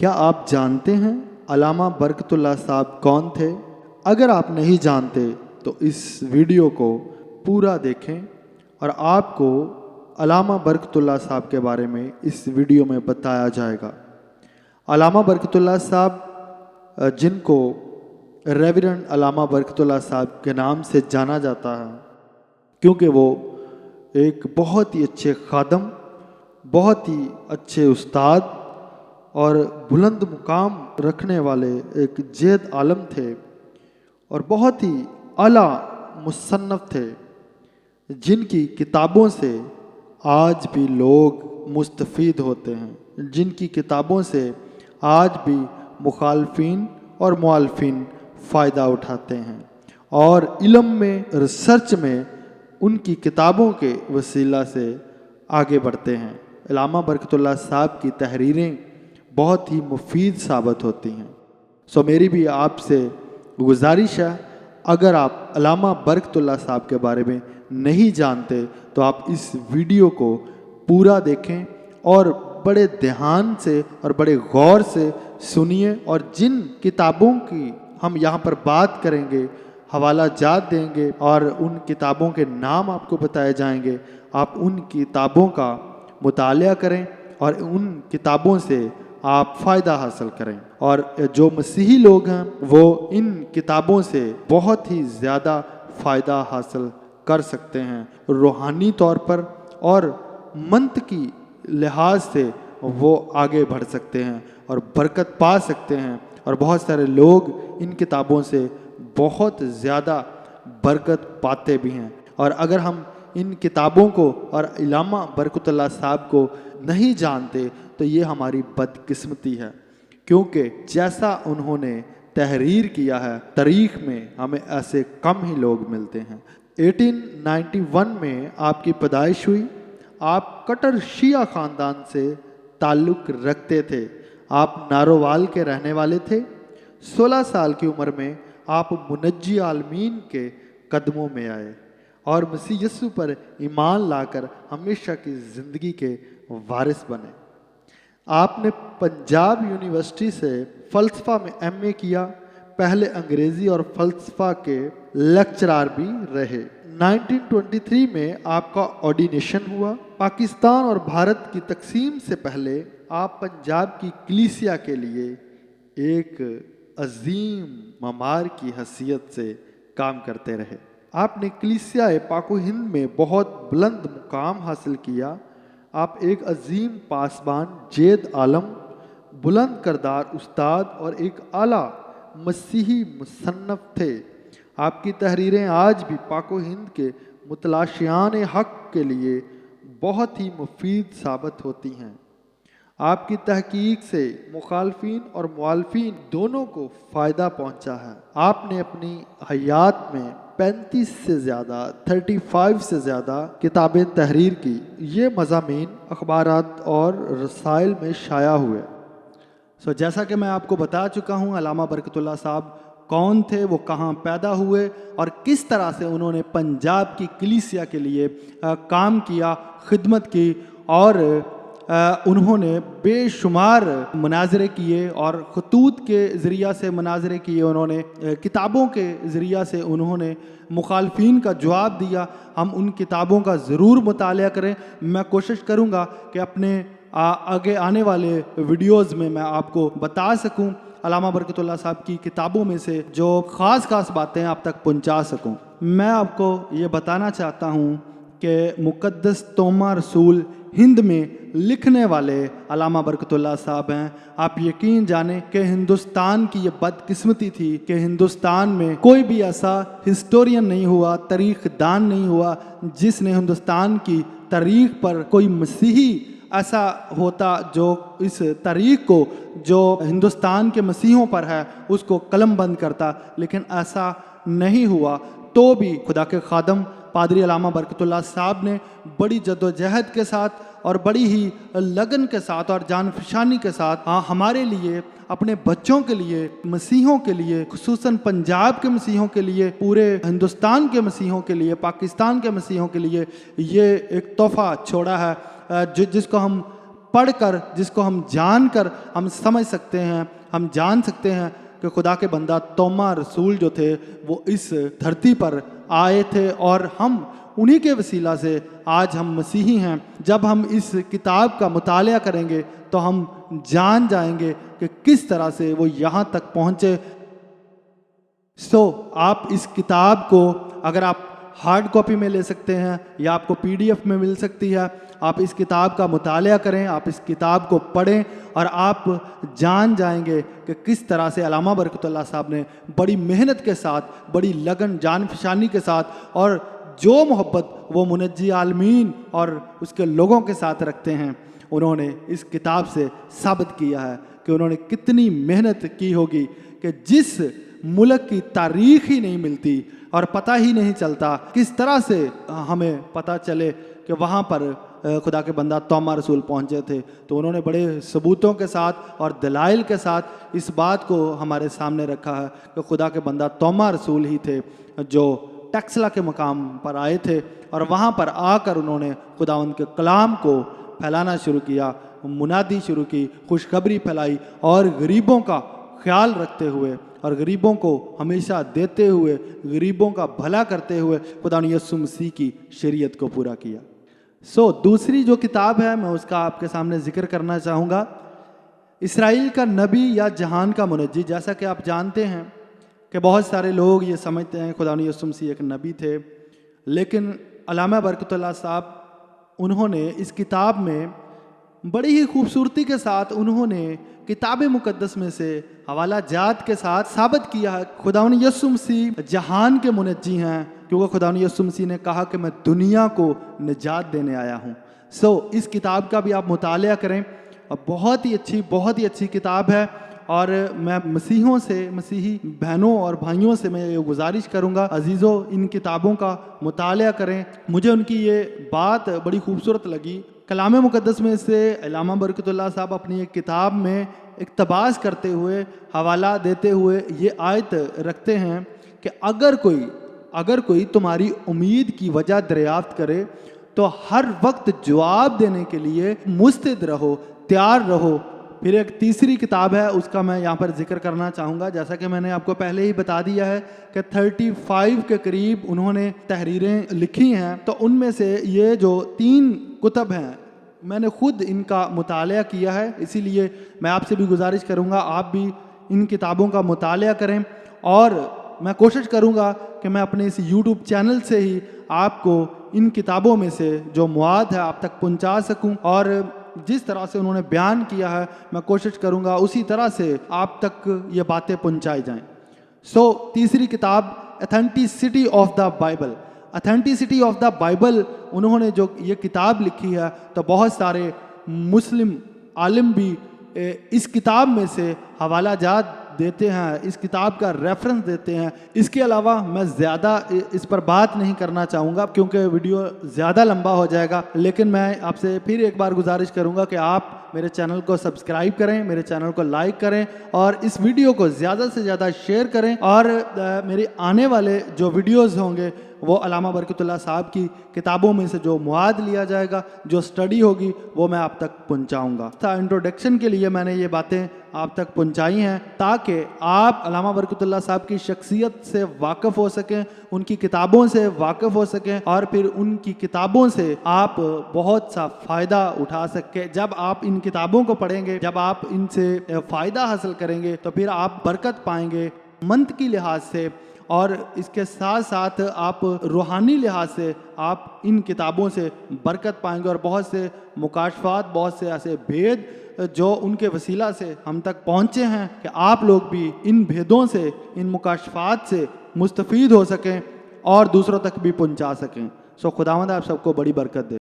کیا آپ جانتے ہیں علامہ برکت اللہ صاحب کون تھے؟ اگر آپ نہیں جانتے تو اس ویڈیو کو پورا دیکھیں اور آپ کو علامہ برکت اللہ صاحب کے بارے میں اس ویڈیو میں بتایا جائے گا۔ علامہ برکت اللہ صاحب جن کو ریورنڈ علامہ برکت اللہ صاحب کے نام سے جانا جاتا ہے، کیونکہ وہ ایک بہت ہی اچھے خادم، بہت ہی اچھے استاد اور بلند مقام رکھنے والے ایک جید عالم تھے اور بہت ہی اعلیٰ مصنف تھے، جن کی کتابوں سے آج بھی لوگ مستفید ہوتے ہیں، جن کی کتابوں سے آج بھی مخالفین اور مؤلفین فائدہ اٹھاتے ہیں اور علم میں، ریسرچ میں ان کی کتابوں کے وسیلہ سے آگے بڑھتے ہیں۔ علامہ برکت اللہ صاحب کی تحریریں بہت ہی مفید ثابت ہوتی ہیں۔ میری بھی آپ سے گزارش ہے، اگر آپ علامہ برکت اللہ صاحب کے بارے میں نہیں جانتے تو آپ اس ویڈیو کو پورا دیکھیں اور بڑے دھیان سے اور بڑے غور سے سنیے، اور جن کتابوں کی ہم یہاں پر بات کریں گے، حوالہ جات دیں گے اور ان کتابوں کے نام آپ کو بتائے جائیں گے، آپ ان کتابوں کا مطالعہ کریں اور ان کتابوں سے آپ فائدہ حاصل کریں۔ اور جو مسیحی لوگ ہیں وہ ان کتابوں سے بہت ہی زیادہ فائدہ حاصل کر سکتے ہیں، روحانی طور پر اور منطقی لحاظ سے وہ آگے بڑھ سکتے ہیں اور برکت پا سکتے ہیں، اور بہت سارے لوگ ان کتابوں سے بہت زیادہ برکت پاتے بھی ہیں۔ اور اگر ہم ان کتابوں کو اور علامہ برکت اللہ صاحب کو نہیں جانتے تو یہ ہماری بدقسمتی ہے، کیونکہ جیسا انہوں نے تحریر کیا ہے، تاریخ میں ہمیں ایسے کم ہی لوگ ملتے ہیں۔ 1891 میں آپ کی پیدائش ہوئی۔ آپ کٹر شیعہ خاندان سے تعلق رکھتے تھے۔ آپ نارووال کے رہنے والے تھے۔ 16 سال کی عمر میں آپ منجی عالمین کے قدموں میں آئے اور مسیح یسوع پر ایمان لا کر ہمیشہ کی زندگی کے وارث بنے۔ آپ نے پنجاب یونیورسٹی سے فلسفہ میں ایم اے کیا، پہلے انگریزی اور فلسفہ کے لیکچرار بھی رہے۔ 1923 میں آپ کا آرڈینیشن ہوا۔ پاکستان اور بھارت کی تقسیم سے پہلے آپ پنجاب کی کلیسیا کے لیے ایک عظیم معمار کی حیثیت سے کام کرتے رہے۔ آپ نے کلیسیا پاک و ہند میں بہت بلند مقام حاصل کیا۔ آپ ایک عظیم پاسبان، جید عالم، بلند کردار استاد اور ایک اعلیٰ مسیحی مصنف تھے۔ آپ کی تحریریں آج بھی پاک و ہند کے متلاشیان حق کے لیے بہت ہی مفید ثابت ہوتی ہیں۔ آپ کی تحقیق سے مخالفین اور مؤلفین دونوں کو فائدہ پہنچا ہے۔ آپ نے اپنی حیات میں 35 سے زیادہ 35 سے زیادہ کتابیں تحریر کی۔ یہ مضامین اخبارات اور رسائل میں شائع ہوئے۔ جیسا کہ میں آپ کو بتا چکا ہوں، علامہ برکت اللہ صاحب کون تھے، وہ کہاں پیدا ہوئے اور کس طرح سے انہوں نے پنجاب کی کلیسیا کے لیے کام کیا، خدمت کی، اور انہوں نے بے شمار مناظرے کیے اور خطوط کے ذریعہ سے مناظرے کیے، انہوں نے کتابوں کے ذریعہ سے انہوں نے مخالفین کا جواب دیا۔ ہم ان کتابوں کا ضرور مطالعہ کریں۔ میں کوشش کروں گا کہ اپنے آگے آنے والے ویڈیوز میں آپ کو بتا سکوں، علامہ برکت اللہ صاحب کی کتابوں میں سے جو خاص باتیں آپ تک پہنچا سکوں۔ میں آپ کو یہ بتانا چاہتا ہوں کہ مقدس تومہ رسول ہند میں لکھنے والے علامہ برکت اللہ صاحب ہیں۔ آپ یقین جانیں کہ ہندوستان کی یہ بدقسمتی تھی کہ ہندوستان میں کوئی بھی ایسا ہسٹورین نہیں ہوا، تاریخ دان نہیں ہوا جس نے ہندوستان کی تاریخ پر کوئی مسیحی ایسا ہوتا جو اس تاریخ کو جو ہندوستان کے مسیحوں پر ہے اس کو قلم بند کرتا، لیکن ایسا نہیں ہوا۔ تو بھی خدا کے خادم پادری علامہ برکت اللہ صاحب نے بڑی جدوجہد کے ساتھ اور بڑی ہی لگن کے ساتھ اور جان فشانی کے ساتھ ہمارے لیے، اپنے بچوں کے لیے، مسیحوں کے لیے، خصوصاً پنجاب کے مسیحوں کے لیے، پورے ہندوستان کے مسیحوں کے لیے، پاکستان کے مسیحوں کے لیے یہ ایک تحفہ چھوڑا ہے، جس کو ہم पढ़ कर, जिसको हम जान कर हम समझ सकते हैं, हम जान सकते हैं कि खुदा के बंदा तोमा रसूल जो थे वो इस धरती पर आए थे और हम उन्हीं के वसीला से आज हम मसीही हैं। जब हम इस किताब का मुतालिया करेंगे तो हम जान जाएंगे कि किस तरह से वो यहाँ तक पहुँचे। आप इस किताब को अगर आप हार्ड कॉपी में ले सकते हैं या आपको PDF में मिल सकती है, आप इस किताब का मुतालिया करें, आप इस किताब को पढ़ें और आप जान जाएंगे कि किस तरह से अल्लामा बरकतुल्लाह साहब ने बड़ी मेहनत के साथ, बड़ी लगन जान फिशानी के साथ और जो मोहब्बत वो मुनज्जी आलमीन और उसके लोगों के साथ रखते हैं, उन्होंने इस किताब से साबित किया है कि उन्होंने कितनी मेहनत की होगी कि जिस मुल्क की तारीख ही नहीं मिलती और पता ही नहीं चलता, किस तरह से हमें पता चले कि वहाँ पर खुदा के बंदा तोमा रसूल पहुँचे थे। तो उन्होंने बड़े सबूतों के साथ और दलाइल के साथ इस बात को हमारे सामने रखा है कि खुदा के बंदा तोमा रसूल ही थे जो टक्सला के मकाम पर आए थे और वहाँ पर आकर उन्होंने खुदावंद के कलाम को फैलाना शुरू किया, मुनादी शुरू की, खुशखबरी फैलाई और गरीबों का ख्याल रखते हुए और गरीबों को हमेशा देते हुए, गरीबों का भला करते हुए खुदा ने यीशु मसीह की शरीयत को पूरा किया। दूसरी जो किताब है मैं उसका आपके सामने जिक्र करना चाहूँगा, इसराइल का नबी या जहान का मुनज्जी। जैसा कि आप जानते हैं कि बहुत सारे लोग ये समझते हैं खुदा ने यीशु मसीह एक नबी थे, लेकिन अल्लामा बरकतुल्लाह साहब उन्होंने इस किताब में बड़ी ही खूबसूरती के साथ उन्होंने किताब मुकद्दस में से हवाला जात के साथ साबित किया है खुदावंद यीशु मसीह जहान के मुनज्जी हैं, क्योंकि खुदावंद यीशु मसीह ने कहा कि मैं दुनिया को निजात देने आया हूँ। इस किताब का भी आप मुतालिया करें और बहुत ही अच्छी किताब है और मैं मसीहों से, मसीही बहनों और भाइयों से मैं ये गुजारिश करूँगा, अजीज़ों इन किताबों का मुतालिया करें। मुझे उनकी ये बात बड़ी खूबसूरत लगी। कलाम मुकद्दस में से अल्लामा बरकतुल्लाह साहब अपनी एक किताब में इक़्तिबास करते हुए, हवाला देते हुए ये आयत रखते हैं कि अगर कोई तुम्हारी उम्मीद की वजह दरियाफ्त करे तो हर वक्त जवाब देने के लिए मुस्तैद रहो, तैयार रहो। फिर एक तीसरी किताब है, उसका मैं यहाँ पर जिक्र करना चाहूँगा। जैसा कि मैंने आपको पहले ही बता दिया है कि 35 के करीब उन्होंने तहरीरें लिखी हैं, तो उनमें से ये जो 3 कुतब हैं मैंने खुद इनका मुतालिया किया है, इसीलिए मैं आपसे भी गुजारिश करूँगा आप भी इन किताबों का मुतालिया करें और मैं कोशिश करूँगा कि मैं अपने इस YouTube चैनल से ही आपको इन किताबों में से जो मवाद है आप तक पहुँचा सकूँ और जिस तरह से उन्होंने बयान किया है मैं कोशिश करूँगा उसी तरह से आप तक ये बातें पहुँचाई जाएं। तीसरी किताब authenticity of the Bible. Authenticity of the Bible उन्होंने जो ये किताब लिखी है, तो बहुत सारे मुस्लिम आलिम भी इस किताब में से हवाला जात देते हैं, इस किताब का रेफरेंस देते हैं। इसके अलावा मैं ज़्यादा इस पर बात नहीं करना चाहूँगा क्योंकि वीडियो ज़्यादा लंबा हो जाएगा, लेकिन मैं आपसे फिर एक बार गुजारिश करूँगा कि आप मेरे चैनल को सब्सक्राइब करें, मेरे चैनल को लाइक करें और इस वीडियो को ज़्यादा से ज़्यादा शेयर करें और मेरे आने वाले जो वीडियोज़ होंगे वो अल्लामा बरकतुल्लाह साहब की किताबों में से जो मुआद लिया जाएगा, जो स्टडी होगी वो मैं आप तक पहुंचाऊंगा। इंट्रोडक्शन के लिए मैंने ये बातें आप तक पहुंचाई हैं ताकि आप अल्लामा बरकतुल्लाह साहब की शख्सियत से वाकिफ़ हो सकें, उनकी किताबों से वाकिफ़ हो सकें और फिर उनकी किताबों से आप बहुत सा फ़ायदा उठा सकें। जब आप इन किताबों को पढ़ेंगे, जब आप इनसे फ़ायदा हासिल करेंगे तो फिर आप बरकत पाएंगे मंत की लिहाज से और इसके साथ साथ आप रूहानी लिहाज से आप इन किताबों से बरकत पाएंगे और बहुत से मुकाशफात, बहुत से ऐसे भेद जो उनके वसीला से हम तक पहुँचे हैं कि आप लोग भी इन भेदों से, इन मुकाशफात से मुस्तफ़ीद हो सकें और दूसरों तक भी पहुँचा सकें। खुदावंद आप सबको बड़ी बरकत दे।